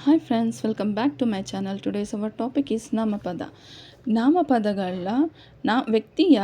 Hi friends, welcome back to my channel. Today's our topic is ನಾಮಪದ. ನಾಮಪದಗಳ ವ್ಯಕ್ತಿಯ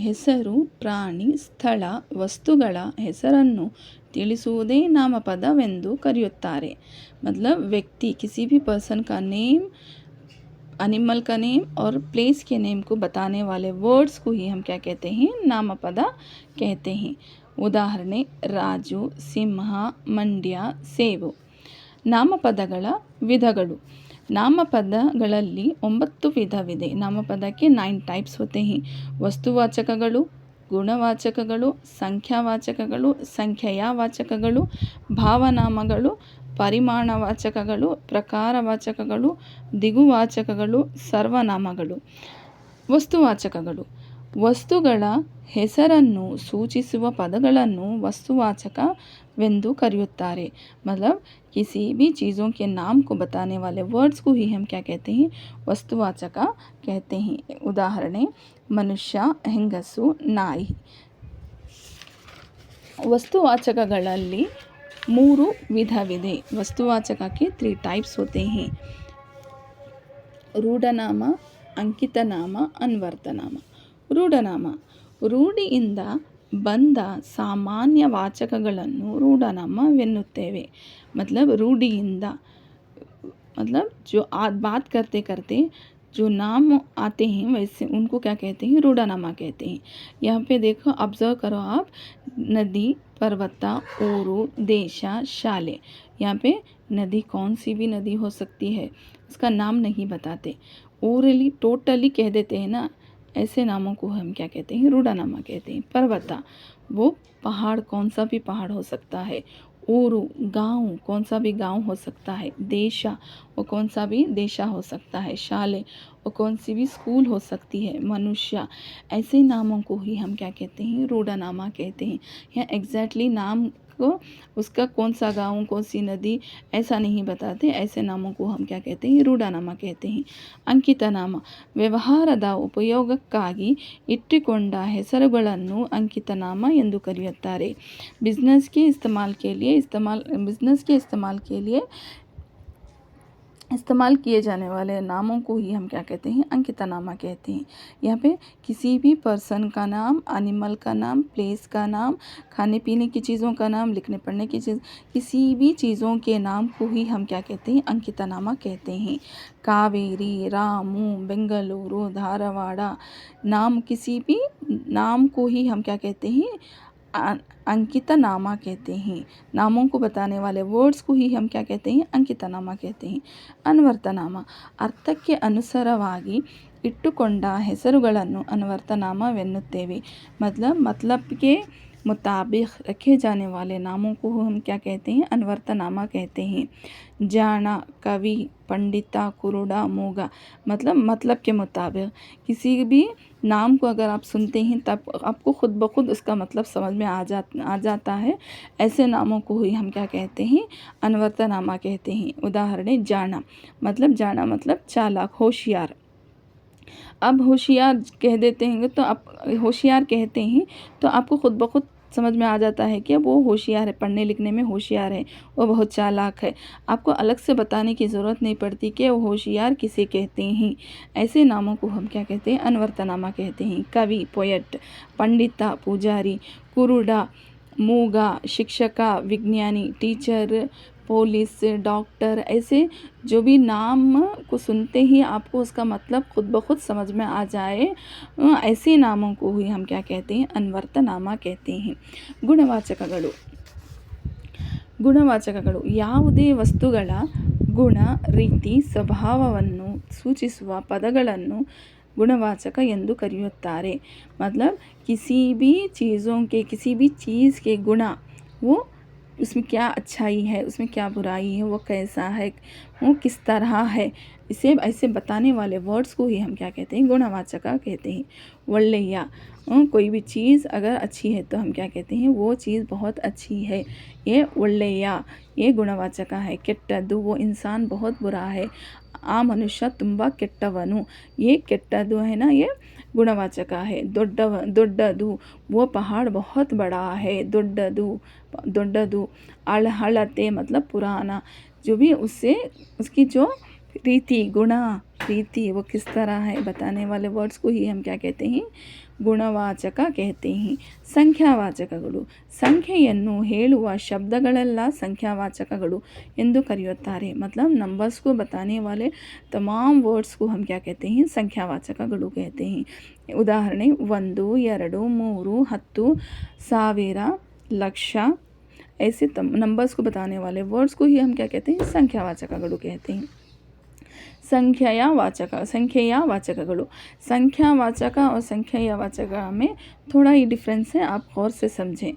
ಹೆಸರು, ಪ್ರಾಣಿ, ಸ್ಥಳ, ವಸ್ತುಗಳ ಹೆಸರನ್ನು ತಿಳಿಸುವುದೇ ನಾಮಪದವೆಂದು ಕರೆಯುತ್ತಾರೆ. मतलब व्यक्ति किसी भी पर्सन का नेम, एनिमल का नेम और प्लेस के नेम को बताने वाले वर्ड्स को ही हम क्या कहते हैं? नामपद कहते हैं. ಉದಾಹರಣೆ ರಾಜು, ಸಿಂಹ, ಮಂಡ್ಯ, ಸೇಬು. ನಾಮಪದಗಳ ವಿಧಗಳು. ನಾಮಪದಗಳಲ್ಲಿ 9 ವಿಧವಿದೆ. ನಾಮಪದಕ್ಕೆ 9 ಟೈಪ್ಸ್ होते हैं. ವಸ್ತುವಾಚಕಗಳು, ಗುಣವಾಚಕಗಳು, ಸಂಖ್ಯಾವಾಚಕಗಳು, ಸಂಖ್ಯೆಯ ವಾಚಕಗಳು, ಭಾವನಾಮಗಳು, ಪರಿಮಾಣವಾಚಕಗಳು, ಪ್ರಕಾರವಾಚಕಗಳು, ದಿಗುವಾಚಕಗಳು, ಸರ್ವನಾಮಗಳು. ವಸ್ತುವಾಚಕಗಳು. ವಸ್ತುಗಳ ಹೆಸರನ್ನು ಸೂಚಿಸುವ ಪದಗಳನ್ನು वस्तुवाचकವೆಂದು ಕರೆಯುತ್ತಾರೆ. मतलब किसी भी चीज़ों के नाम को बताने वाले वर्ड्स को ही हम क्या कहते हैं? वस्तुवाचक कहते हैं. ಉದಾಹರಣೆ ಮನುಷ್ಯ, ಹೆಂಗಸು, ನಾಯಿ. ವಸ್ತುವಾಚಕಗಳಲ್ಲಿ 3 ವಿಧವಿದೆ. ವಸ್ತುವಾಚಕಕ್ಕೆ 3 ಟೈಪ್ಸ್ होते हैं. ರೂಢನಾಮ, ಅಂಕಿತನಾಮ, ಅನ್ವರ್ಥನಾಮ. ರೂಢನಾಮ. ರೂಢಿಯಿಂದ ಬಂದ ಸಾಮಾನ್ಯ ವಾಚಕಗಳನ್ನು ರೂಢನಾಮವೆನ್ನುತ್ತೇವೆ. मतलब रूढ़िಯಿಂದ, मतलब जो बात करते करते जो नाम आते हैं वैसे उनको क्या कहते हैं? रूढ़नामा कहते हैं. यहाँ पे देखो, ऑब्जर्व करो आप. नदी, पर्वत, ऊरू, देश, शाले. यहाँ पे नदी कौन सी भी नदी हो सकती है, उसका नाम नहीं बताते. ओरली टोटली कह देते हैं ना, ऐसे नामों को हम क्या कहते हैं? रूढ़नामा कहते हैं. पर्वत, वो पहाड़ कौन सा भी पहाड़ हो सकता है. ऊरू, गांव कौन सा भी गांव हो सकता है. देशा, वो कौन सा भी देशा हो सकता है. शाले, वो कौन सी भी स्कूल हो सकती है. मनुष्य, ऐसे नामों को ही हम क्या कहते हैं? रूढ़नामा कहते हैं. यहाँ एग्जैक्टली नाम को, उसका कौन सा गांव, कौन सी नदी, ऐसा नहीं बताते. ऐसे नामों को हम क्या कहते हैं? ರೂಢನಾಮ कहते हैं. ಅಂಕಿತನಾಮ. ವ್ಯವಹಾರದ ಉಪಯೋಗಕ್ಕಾಗಿ ಇಟ್ಟುಕೊಂಡ ಹೆಸರುಗಳನ್ನು ಅಂಕಿತನಾಮ ಎಂದು ಕರೆಯುತ್ತಾರೆ. बिजनेस के इस्तेमाल के लिए इस्तेमाल किए जाने वाले नामों को ही हम क्या कहते हैं? अंकितनामा कहते हैं. यहाँ पे किसी भी पर्सन का नाम, एनिमल का नाम, प्लेस का नाम, खाने पीने की चीज़ों का नाम, लिखने पढ़ने की चीज़, किसी भी चीज़ों के नाम को ही हम क्या कहते हैं? अंकितनामा कहते हैं. कावेरी, रामू, बेंगलुरु, धारवाड़. नाम, किसी भी नाम को ही हम क्या कहते हैं? अंकितनामा कहते हैं. नामों को बताने वाले वर्ड्स को ही हम क्या कहते हैं? अंकितनामा कहते हैं. ಅನ್ವರ್ಥನಾಮ. ಅರ್ಥಕ್ಕೆ ಅನುಸಾರವಾಗಿ ಇಟ್ಟುಕೊಂಡ ಹೆಸರುಗಳನ್ನು ಅನ್ವರ್ಥನಾಮವೆನ್ನುತ್ತೇವೆ. मतलब के मुताबिक रखे जाने वाले नामों को हम क्या कहते हैं? अनवर्थनामा कहते हैं. जाना, कवि, पंडिता, कुरुड़ा, मूगा. मतलब के मुताबिक किसी भी नाम को अगर आप सुनते हैं तब आपको खुद ब खुद उसका मतलब समझ में आ जाता है. ऐसे नामों को ही हम क्या कहते हैं? अनवर्थनामा कहते हैं. उदाहरण जाना. जाना मतलब चालाक, होशियार. अब होशियार कह देते हैं तो आप होशियार कहते हैं तो आपको खुद ब खुद समझ में आ जाता है कि वो होशियार है, पढ़ने लिखने में होशियार है, वो बहुत चालाक है. आपको अलग से बताने की ज़रूरत नहीं पड़ती कि वो होशियार किसे कहते हैं. ऐसे नामों को हम क्या कहते हैं? अनवर्थनामा कहते हैं. कवि, पोएट. पंडिता, पुजारी. कुरुड़ा, मूगा, शिक्षका, विज्ञानी, टीचर, पुलिस, डॉक्टर. ऐसे जो भी नाम को सुनते ही आपको उसका मतलब खुद ब खुद समझ में आ जाए, ऐसे नामों को ही हम क्या कहते हैं? ಅನ್ವರ್ಥನಾಮ कहते हैं. ಗುಣವಾಚಕಗಳು. ಗುಣವಾಚಕಗಳು ಯಾವುದೇ ವಸ್ತುಗಳ ಗುಣ, ರೀತಿ, ಸ್ವಭಾವವನ್ನು ಸೂಚಿಸುವ ಪದಗಳನ್ನು गुणवाचक ಎಂದು ಕರೆಯುತ್ತಾರೆ. मतलब किसी भी चीज़ के गुण, वो उसमें क्या अच्छाई है, उसमें क्या बुराई है, वो कैसा है, वो किस तरह है, इसे ऐसे बताने वाले वर्ड्स को ही हम क्या कहते हैं? गुणवाचक कहते हैं. ಒಳ್ಳೆಯ. कोई भी चीज़ अगर अच्छी है तो हम क्या कहते हैं? वो चीज़ बहुत अच्छी है, ये ಒಳ್ಳೆಯ, ये गुणवाचक है. ಕೆಟ್ಟದ್ದು, वो इंसान बहुत बुरा है, ಆ ಮನುಷ್ಯ ತುಂಬ ಕೆಟ್ಟವನು, ये ಕೆಟ್ಟದ್ದು है ना, ये गुणवाचक है. ದೊಡ್ಡದು, वो पहाड़ बहुत बड़ा है, ದೊಡ್ಡದು. हड़ते मतलब पुराना. जो भी उससे उसकी जो रीति रीति वो किस तरह है बताने वाले वर्ड्स को ही हम क्या कहते हैं, ಗುಣವಾಚಕ कहते हैं। ಸಂಖ್ಯಾವಾಚಕಗಳು ಸಂಖ್ಯೆಯನ್ನು ಹೇಳುವ ಶಬ್ದಗಳೆಲ್ಲ ಸಂಖ್ಯಾವಾಚಕಗಳು ಎಂದು ಕರೆಯುತ್ತಾರೆ। मतलब नंबर्स को बताने वाले तमाम वर्ड्स को हम क्या कहते हैं, ಸಂಖ್ಯಾವಾಚಕಗಳು कहते हैं। ಉದಾಹರಣೆ 1 2 3 10 ಸಾವಿರ ಲಕ್ಷ, ऐसे नंबर्स को बताने वाले वर्ड्स को ही हम क्या कहते हैं, ಸಂಖ್ಯಾವಾಚಕಗಳು कहते हैं। संख्या वाचकಗಳು संख्यावाचक और ಸಂಖ್ಯೆಯವಾಚಕ में थोड़ा ही डिफरेंस है, आप गौर से समझें।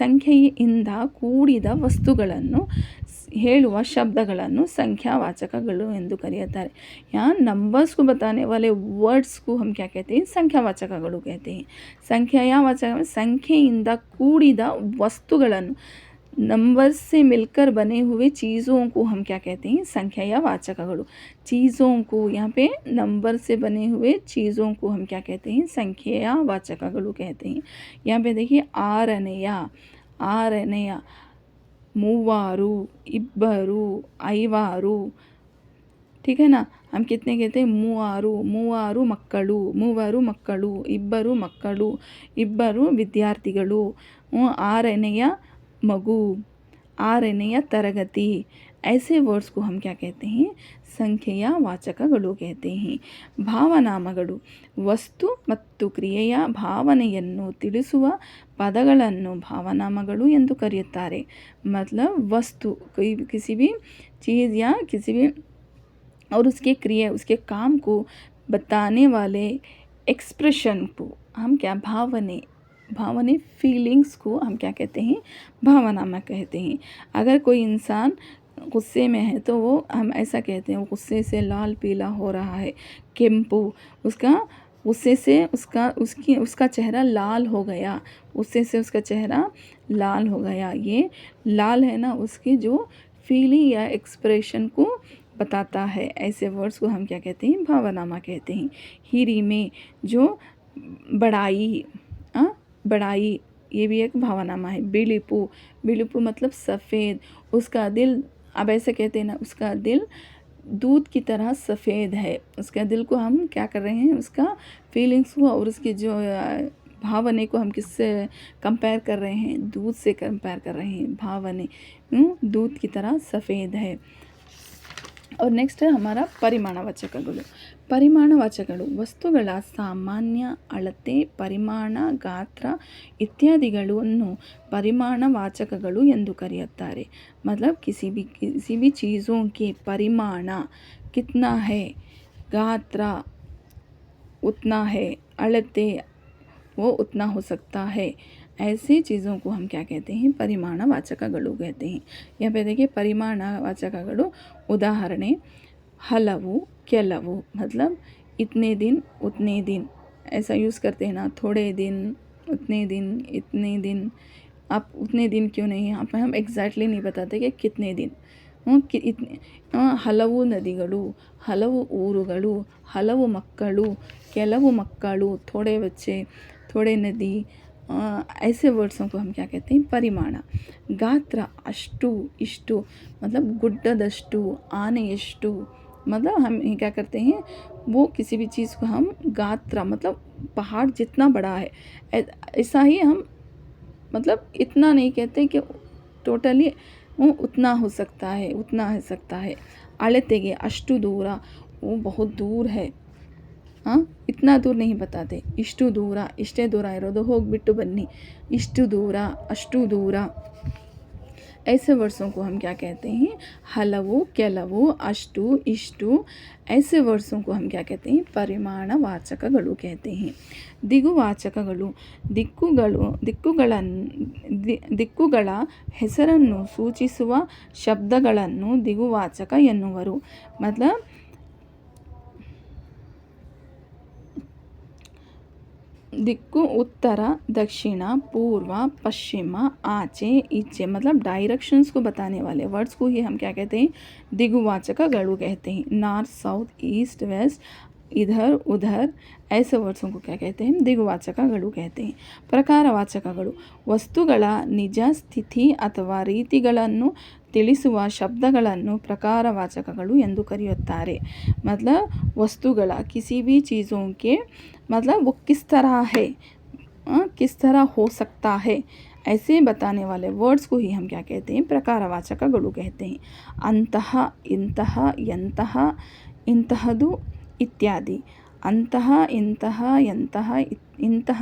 ಸಂಖ್ಯೆಯಿಂದ ಕೂಡಿದ ವಸ್ತುಗಳನ್ನು ಹೇಳುವ ಶಬ್ದಗಳನ್ನು ಸಂಖ್ಯಾವಾಚಕಗಳು ಎಂದು ಕರೆಯುತ್ತಾರೆ। यहाँ नंबर्स को बताने वाले वर्ड्स को हम क्या कहते हैं, ಸಂಖ್ಯಾವಾಚಕಗಳು कहते हैं। ಸಂಖ್ಯೆಯವಾಚಕ ಸಂಖ್ಯೆಯಿಂದ ಕೂಡಿದ ವಸ್ತುಗಳನ್ನು, नंबर से मिलकर बने हुए चीज़ों को हम क्या कहते हैं, संख्यावाचकಗಳು। चीज़ों को, यहाँ पे नंबर से बने हुए चीज़ों को हम क्या कहते हैं, संख्यावाचकಗಳು कहते हैं। यहाँ पे देखिए ಆರನೆಯ ಮೂವಾರು ಇಬ್ಬರು ಐವಾರು, ठीक है ना। हम कितने कहते हैं, ಮೂವಾರು ಮಕ್ಕಳು ಇಬ್ಬರು ವಿದ್ಯಾರ್ಥಿಗಳು, ಆರನೆಯ ಮಗು, ಆರನೆಯ ತರಗತಿ। ऐसे वर्ड्स को हम क्या कहते हैं, ಸಂಖ್ಯೆಯ ವಾಚಕಗಳು कहते हैं। ಭಾವನಾಮಗಳು ವಸ್ತು ಮತ್ತು ಕ್ರಿಯೆಯ ಭಾವನೆಯನ್ನು ತಿಳಿಸುವ ಪದಗಳನ್ನು ಭಾವನಾಮಗಳು ಎಂದು ಕರೆಯುತ್ತಾರೆ। मतलब वस्तु कोई किसी भी चीज़ या किसी भी और उसके क्रिया, उसके काम को बताने वाले एक्सप्रेशन को हम क्या, भावने फीलिंग्स को हम क्या कहते हैं, भावनामा कहते हैं। अगर कोई इंसान गुस्से में है तो वो हम ऐसा कहते हैं, वो गुस्से से लाल पीला हो रहा है, केम्पू, उसका गुस्से से उसका चेहरा लाल हो गया, गुस्से से उसका चेहरा लाल हो गया। ये लाल है ना, उसकी जो फीलिंग या एक्सप्रेशन को बताता है। ऐसे वर्ड्स को हम क्या कहते हैं, भावनामा कहते हैं। हिरी में जो बड़ाई, ये भी एक भावनामा है। बिलिपू मतलब सफ़ेद, उसका दिल, अब ऐसे कहते हैं ना, उसका दिल दूध की तरह सफ़ेद है। उसका दिल को हम क्या कर रहे हैं, उसका फीलिंग्स को और उसकी जो भावने को हम किससे कंपेयर कर रहे हैं, दूध से कंपेयर कर रहे हैं। भावने दूध की तरह सफ़ेद है। और नेक्स्ट है हमारा ಪರಿಮಾಣವಾಚಕಗಳು। ಪರಿಮಾಣವಾಚಕಗಳು ವಸ್ತುಗಳ ಸಾಮಾನ್ಯ ಅಳತೆ, ಪರಿಮಾಣ, ಗಾತ್ರ ಇತ್ಯಾದಿಗಳನ್ನು ಪರಿಮಾಣವಾಚಕಗಳು ಎಂದು ಕರೆಯುತ್ತಾರೆ। मतलब किसी भी चीज़ों के परिमाण कितना है, गात्र उतना है, अಳತೆ वो उतना हो सकता है, ऐसी चीज़ों को हम क्या कहते हैं, ಪರಿಮಾಣವಾಚಕಗಳು कहते हैं। यहाँ पे देखिए ಪರಿಮಾಣವಾಚಕಗಳು ಉದಾಹರಣೆ ಹಲವು ಕೆಲವು, मतलब इतने दिन उतने दिन, ऐसा यूज़ करते हैं ना, थोड़े दिन, उतने दिन, इतने दिन। आप उतने दिन क्यों नहीं, यहाँ पे हम एग्जैक्टली नहीं बताते कि कितने दिन। ಹಲವು ನದಿಗಳು, ಹಲವು ಊರುಗಳು, ಹಲವು ಮಕ್ಕಳು, ಕೆಲವು ಮಕ್ಕಳು, ಥೋಡೆ ಬಚ್ಚೆ, ಥೋಡೆ ನದಿ, ऐसे वर्ड्सों को हम क्या कहते हैं, परिमाण। गात्र अष्टु इष्टु, मतलब गुड्डदष्टु, आनेयष्टु, मतलब हम क्या करते हैं, वो किसी भी चीज़ को हम गात्र मतलब पहाड़ जितना बड़ा है ऐसा ही हम, मतलब इतना नहीं कहते कि टोटली वो उतना हो सकता है, उतना हो सकता है। ಅಳತೆಗೆ ಅಷ್ಟು ದೂರ, वो बहुत दूर है, इतना दूर नहीं बताते। ಇಷ್ಟು ದೂರ, ಇಷ್ಟೇ ದೂರ ಇರೋದು, ಹೋಗಿಬಿಟ್ಟು ಬನ್ನಿ, ಇಷ್ಟು ದೂರ, ಅಷ್ಟು ದೂರ। ऐसे वर्ड्सों को हम क्या कहते हैं, ಹಲವು ಕೆಲವು ಅಷ್ಟು ಇಷ್ಟು, ऐसे वर्ड्सों को हम क्या कहते हैं, ಪರಿಮಾಣವಾಚಕಗಳು कहते हैं। ದಿಗುವಾಚಕಗಳು ದಿಕ್ಕುಗಳ ಹೆಸರನ್ನು ಸೂಚಿಸುವ ಶಬ್ದಗಳನ್ನು ದಿಗುವಾಚಕ ಎನ್ನುವರು। मतलब दिक्कु उत्तर, दक्षिण, पूर्व, पश्चिम, आचे, ईचे, मतलब डायरेक्शंस को बताने वाले वर्ड्स को ही हम क्या कहते हैं, दिगुवाचकಗಳು कहते हैं। नॉर्थ, साउथ, ईस्ट, वेस्ट, इधर उधर ऐसे वर्ड्सों को क्या कहते हैं? ದಿಗ್ವಾಚಕಗಳು कहते हैं। ಪ್ರಕಾರವಾಚಕಗಳು ವಸ್ತುಗಳ ನಿಜ ಸ್ಥಿತಿ ಅಥವಾ ರೀತಿಗಳನ್ನು ತಿಳಿಸುವ ಶಬ್ದಗಳನ್ನು ಪ್ರಕಾರವಾಚಕಗಳು ಎಂದು ಕರೆಯುತ್ತಾರೆ। मतलब वस्तुಗಳ किसी भी चीज़ों के मतलब वो किस तरह है, किस तरह हो सकता है, ऐसे बताने वाले वर्ड्स को ही हम क्या कहते हैं? ಪ್ರಕಾರವಾಚಕಗಳು कहते हैं। ಅಂತಹ, ಇಂತಹ, ಎಂತಹ, ಇಂತಹದು इत्यादि। अंतः, इंतः, यंतः, इंतः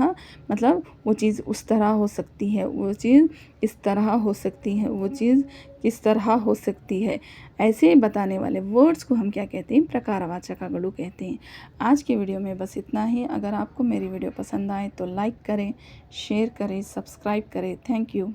मतलब वो चीज़ उस तरह हो सकती है, वो चीज़ इस तरह हो सकती है, वो चीज़ किस तरह हो सकती है, ऐसे बताने वाले वर्ड्स को हम क्या कहते हैं? प्रकारवाचकಗಳು कहते हैं। आज की वीडियो में बस इतना ही। अगर आपको मेरी वीडियो पसंद आए तो लाइक करें, शेयर करें, सब्सक्राइब करें। Thank you.